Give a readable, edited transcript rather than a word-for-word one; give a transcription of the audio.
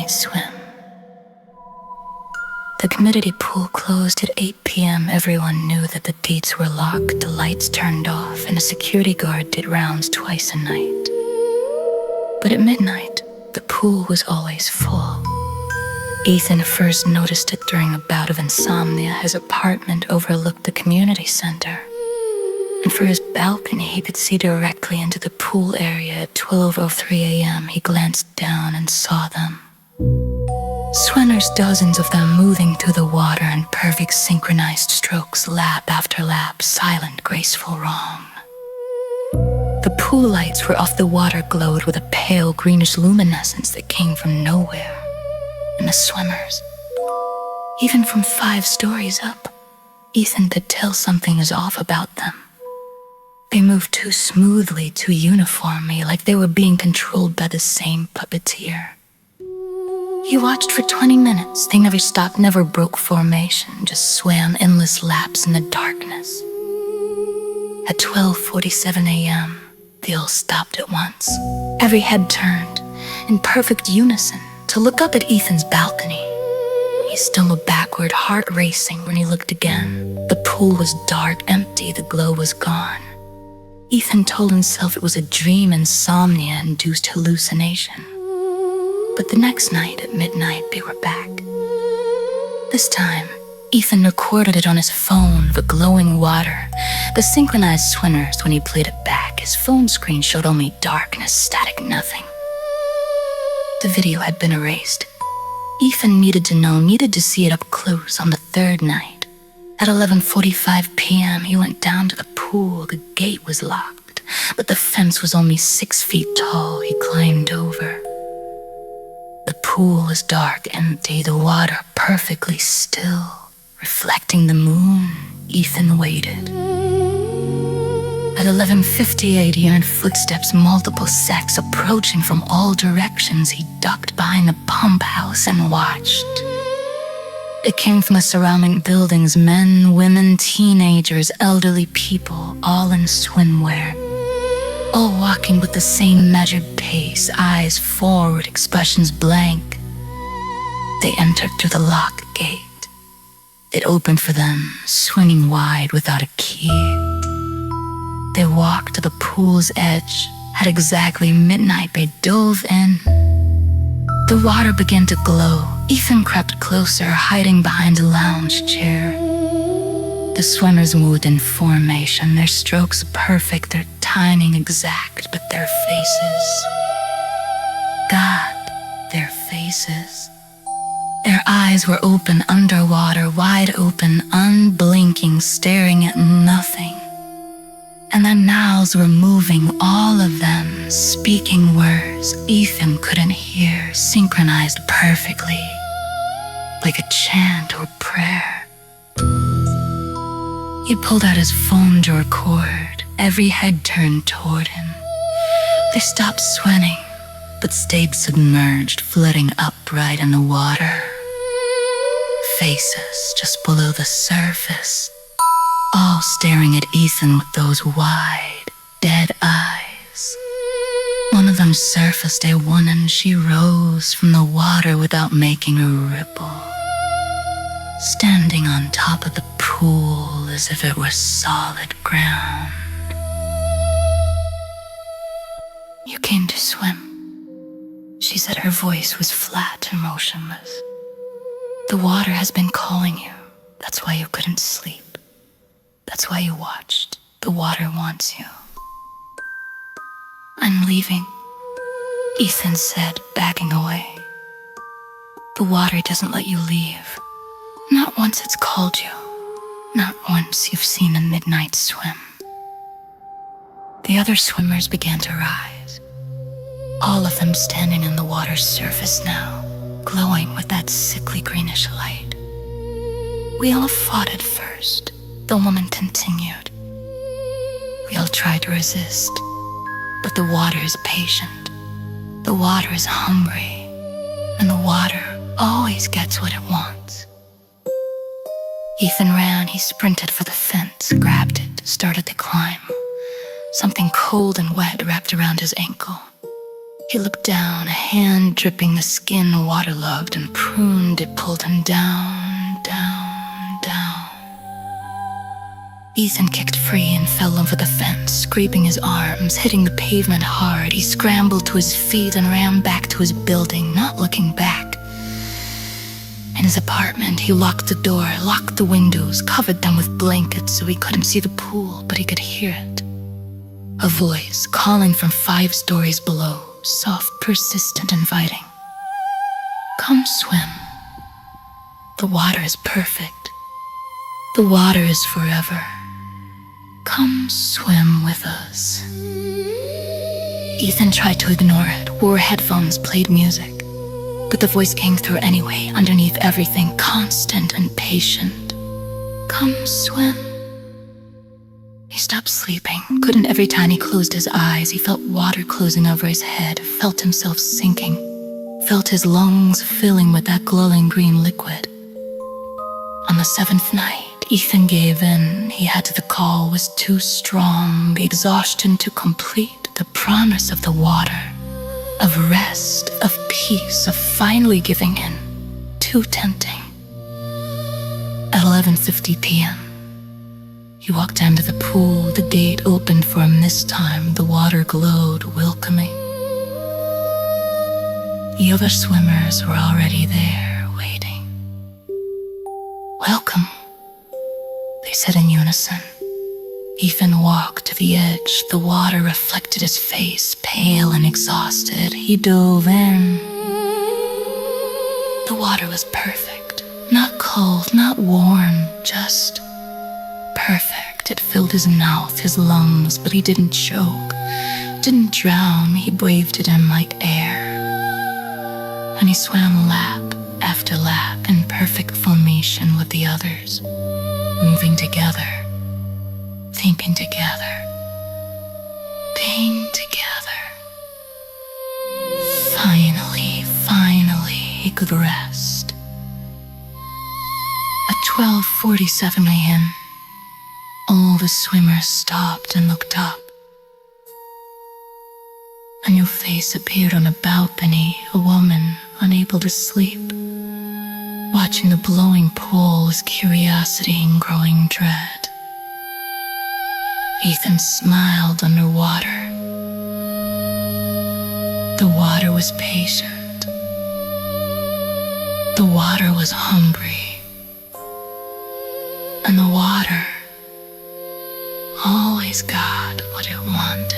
midnight swim. The community pool closed at 8 p.m. Everyone knew that the gates were locked, the lights turned off, and a security guard did rounds twice a night. But at midnight, the pool was always full. Ethan first noticed it during a bout of insomnia. His apartment overlooked the community center, and from his balcony he could see directly into the pool area. At 12:03 a.m. he glanced down and saw them. Swimmers, dozens of them moving through the water in perfect synchronized strokes, lap after lap, silent, graceful wrong. The pool lights were off, the water glowed with a pale greenish luminescence that came from nowhere. And the swimmers, even from 5 stories up, Ethan could tell something was off about them. They moved too smoothly, too uniformly, like they were being controlled by the same puppeteer. He watched for 20 minutes. They never stopped, never broke formation, just swam endless laps in the darkness. At 12:47 a.m., they all stopped at once. Every head turned, in perfect unison, to look up at Ethan's balcony. He stumbled backward, heart racing, when he looked again. The pool was dark, empty, the glow was gone. Ethan told himself it was a dream, insomnia-induced hallucination. But the next night at midnight, they were back. This time, Ethan recorded it on his phone, the glowing water, the synchronized swimmers. When he played it back, his phone screen showed only darkness, static, nothing. The video had been erased. Ethan needed to know, needed to see it up close on the 3rd night. At 11:45 p.m., he went down to the pool. The gate was locked, but the fence was only 6 feet tall. He climbed over. The pool was dark, empty, the water perfectly still, reflecting the moon. Ethan waited. At 11:58, he heard footsteps, multiple sacks approaching from all directions. He ducked behind the pump house and watched. It came from the surrounding buildings, men, women, teenagers, elderly people, all in swimwear. All walking with the same measured pace, eyes forward, expressions blank. They entered through the locked gate. It opened for them, swinging wide without a key. They walked to the pool's edge. At exactly midnight, they dove in. The water began to glow. Ethan crept closer, hiding behind a lounge chair. The swimmers moved in formation, their strokes perfect, their timing exact, but their faces, God, their faces. Their eyes were open underwater, wide open, unblinking, staring at nothing. And their mouths were moving, all of them, speaking words Ethan couldn't hear, synchronized perfectly, like a chant or prayer. He pulled out his phone to record. Every head turned toward him. They stopped sweating, but stayed submerged, floating upright in the water. Faces just below the surface, all staring at Ethan with those wide, dead eyes. One of them surfaced, a woman. She rose from the water without making a ripple, standing on top of the pool as if it were solid ground. "You came to swim," she said. Her voice was flat and motionless. "The water has been calling you. That's why you couldn't sleep. That's why you watched. The water wants you." "I'm leaving," Ethan said, backing away. "The water doesn't let you leave. Not once it's called you. Not once you've seen a midnight swim." The other swimmers began to rise, all of them standing on the water's surface now, glowing with that sickly greenish light. "We all fought at first," the woman continued. "We all tried to resist, but the water is patient. The water is hungry, and the water always gets what it wants." Ethan ran. He sprinted for the fence, grabbed it, started to climb. Something cold and wet wrapped around his ankle. He looked down, a hand dripping the skin waterlogged and pruned. It pulled him down, down, down. Ethan kicked free and fell over the fence, scraping his arms, hitting the pavement hard. He scrambled to his feet and ran back to his building, not looking back. In his apartment, he locked the door, locked the windows, covered them with blankets so he couldn't see the pool, but he could hear it. A voice calling from 5 stories below, soft, persistent, inviting. Come swim. The water is perfect. The water is forever. Come swim with us. Ethan tried to ignore it, wore headphones, played music. But the voice came through anyway, underneath everything, constant and patient. Come swim. He stopped sleeping. Couldn't every time he closed his eyes, he felt water closing over his head, felt himself sinking, felt his lungs filling with that glowing green liquid. On the 7th night, Ethan gave in. He had to. The call was too strong, the exhaustion too complete, the promise of the water, of rest, of peace, of finally giving in, too tempting. At 11:50 p.m., he walked down to the pool. The gate opened for him this time. The water glowed, welcoming. The other swimmers were already there, waiting. Welcome, they said in unison. Ethan walked to the edge. The water reflected his face, pale and exhausted. He dove in. The water was perfect. Not cold, not warm, just perfect. It filled his mouth, his lungs, but he didn't choke, didn't drown. He breathed it in like air. And he swam lap after lap in perfect formation with the others, moving together, thinking together, being together. Finally, he could rest. At 12:47 a.m., all the swimmers stopped and looked up. A new face appeared on a balcony, a woman unable to sleep, watching the blowing pool with curiosity and growing dread. Ethan smiled underwater. The water was patient. The water was hungry. And the water always got what it wanted.